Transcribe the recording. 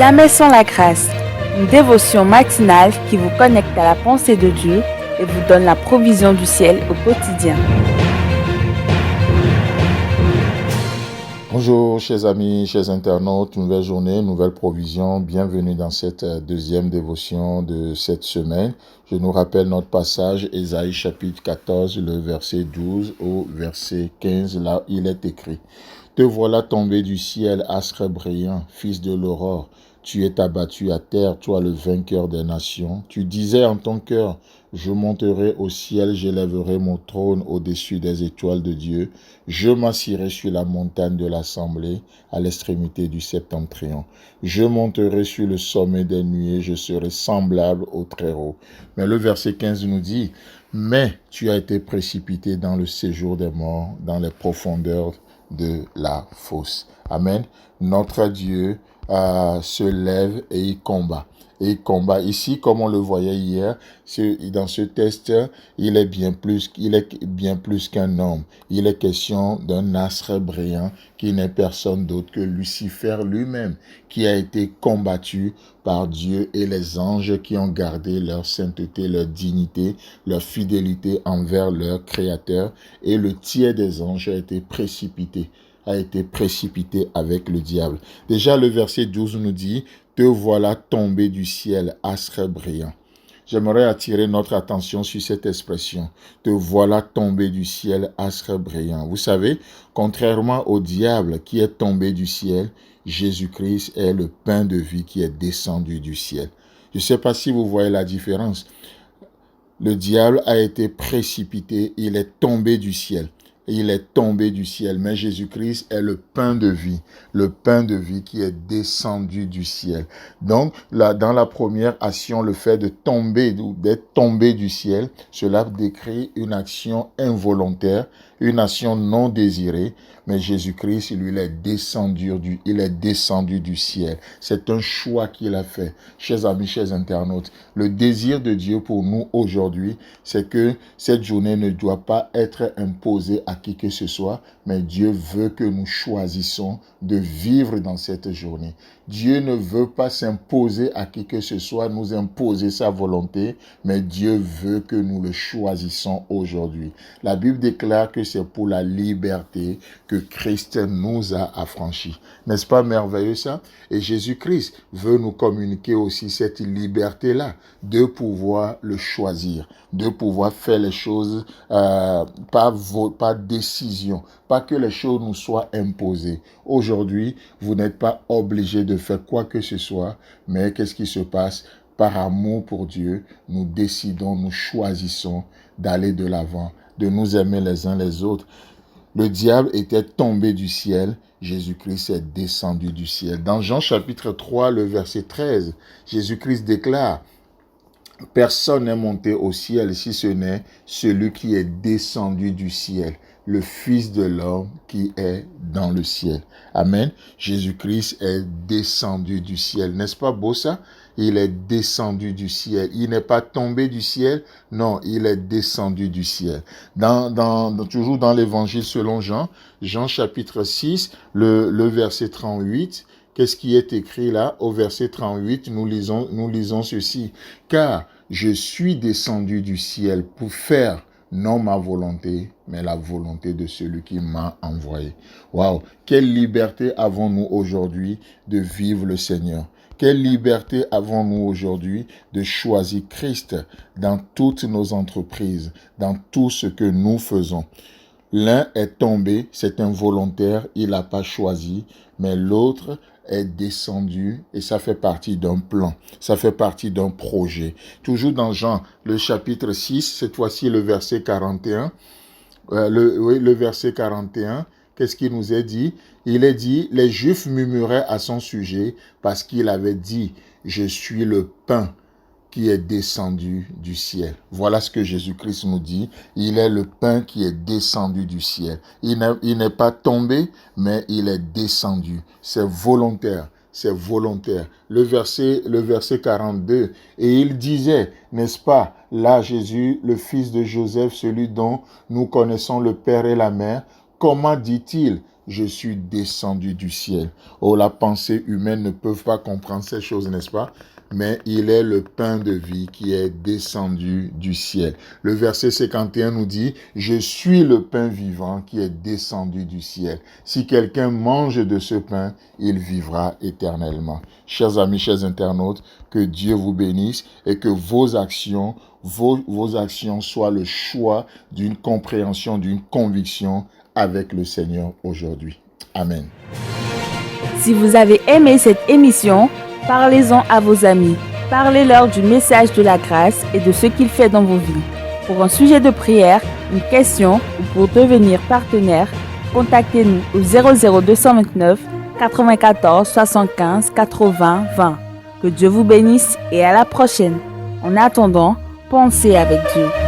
Jamais sans la grâce, une dévotion matinale qui vous connecte à la pensée de Dieu et vous donne la provision du ciel au quotidien. Bonjour chers amis, chers internautes, nouvelle journée, nouvelle provision, bienvenue dans cette deuxième dévotion de cette semaine. Je nous rappelle notre passage, Ésaïe chapitre 14, le verset 12 au verset 15, là il est écrit « Te voilà tombé du ciel, astre brillant, fils de l'aurore. Tu es abattu à terre, toi le vainqueur des nations. Tu disais en ton cœur, je monterai au ciel, j'élèverai mon trône au-dessus des étoiles de Dieu. Je m'assirai sur la montagne de l'assemblée, à l'extrémité du septentrion. Je monterai sur le sommet des nuées, je serai semblable au Très-Haut. » Mais le verset 15 nous dit, « Mais tu as été précipité dans le séjour des morts, dans les profondeurs de la fosse. » Amen. Notre Dieu se lève et il combat. Et il combat. Ici, comme on le voyait hier, dans ce texte, il est bien plus qu'un homme. Il est question d'un astre brillant qui n'est personne d'autre que Lucifer lui-même, qui a été combattu par Dieu et les anges qui ont gardé leur sainteté, leur dignité, leur fidélité envers leur Créateur. Et le tiers des anges a été précipité avec le diable. Déjà, le verset 12 nous dit « Te voilà tombé du ciel, astre brillant ». J'aimerais attirer notre attention sur cette expression « Te voilà tombé du ciel, astre brillant ». Vous savez, contrairement au diable qui est tombé du ciel, Jésus-Christ est le pain de vie qui est descendu du ciel. Je ne sais pas si vous voyez la différence. Le diable a été précipité, il est tombé du ciel. Il est tombé du ciel, mais Jésus-Christ est le pain de vie qui est descendu du ciel. Donc, là, dans la première action, le fait de tomber, d'être tombé du ciel, cela décrit une action involontaire, une action non désirée, mais Jésus-Christ, lui, il est descendu du ciel. C'est un choix qu'il a fait. Chers amis, chers internautes, le désir de Dieu pour nous aujourd'hui, c'est que cette journée ne doit pas être imposée à qui que ce soit, mais Dieu veut que nous choisissons de vivre dans cette journée. Dieu ne veut pas s'imposer à qui que ce soit, nous imposer sa volonté, mais Dieu veut que nous le choisissons aujourd'hui. La Bible déclare que c'est pour la liberté que Christ nous a affranchis. N'est-ce pas merveilleux ça? Et Jésus-Christ veut nous communiquer aussi cette liberté-là, de pouvoir le choisir, de pouvoir faire les choses par décision, pas que les choses nous soient imposées. Aujourd'hui, vous n'êtes pas obligé de faire quoi que ce soit, mais qu'est-ce qui se passe? Par amour pour Dieu, nous décidons, nous choisissons d'aller de l'avant, de nous aimer les uns les autres. Le diable était tombé du ciel, Jésus-Christ est descendu du ciel. Dans Jean chapitre 3, le verset 13, Jésus-Christ déclare « Personne n'est monté au ciel si ce n'est celui qui est descendu du ciel, le Fils de l'homme qui est dans le ciel. » Amen. Jésus-Christ est descendu du ciel. N'est-ce pas beau ça? Il est descendu du ciel. Il n'est pas tombé du ciel. Non, il est descendu du ciel. Toujours dans l'évangile selon Jean, Jean chapitre 6, le verset 38, qu'est-ce qui est écrit là? Au verset 38, nous lisons ceci. « Car je suis descendu du ciel pour faire non ma volonté, mais la volonté de celui qui m'a envoyé. » Waouh! Quelle liberté avons-nous aujourd'hui de vivre le Seigneur? Quelle liberté avons-nous aujourd'hui de choisir Christ dans toutes nos entreprises, dans tout ce que nous faisons? L'un est tombé, c'est involontaire, il n'a pas choisi, mais l'autre est descendu et ça fait partie d'un plan, ça fait partie d'un projet. Toujours dans Jean, le chapitre 6, cette fois-ci le verset 41, le verset 41, qu'est-ce qu'il nous est dit? Il est dit, les Juifs murmuraient à son sujet parce qu'il avait dit, je suis le pain qui est descendu du ciel. Voilà ce que Jésus-Christ nous dit. Il est le pain qui est descendu du ciel. Il n'est pas tombé, mais il est descendu. C'est volontaire. C'est volontaire. Le verset 42. Et il disait, n'est-ce pas, là Jésus, le fils de Joseph, celui dont nous connaissons le père et la mère, comment dit-il, je suis descendu du ciel. Oh, la pensée humaine ne peut pas comprendre ces choses, n'est-ce pas? Mais il est le pain de vie qui est descendu du ciel. Le verset 51 nous dit, je suis le pain vivant qui est descendu du ciel. Si quelqu'un mange de ce pain, il vivra éternellement. Chers amis, chers internautes, que Dieu vous bénisse et que vos actions soient le choix d'une compréhension, d'une conviction avec le Seigneur aujourd'hui. Amen. Si vous avez aimé cette émission, parlez-en à vos amis. Parlez-leur du message de la grâce et de ce qu'il fait dans vos vies. Pour un sujet de prière, une question ou pour devenir partenaire, contactez-nous au 00229 94 75 80 20. Que Dieu vous bénisse et à la prochaine. En attendant, pensez avec Dieu.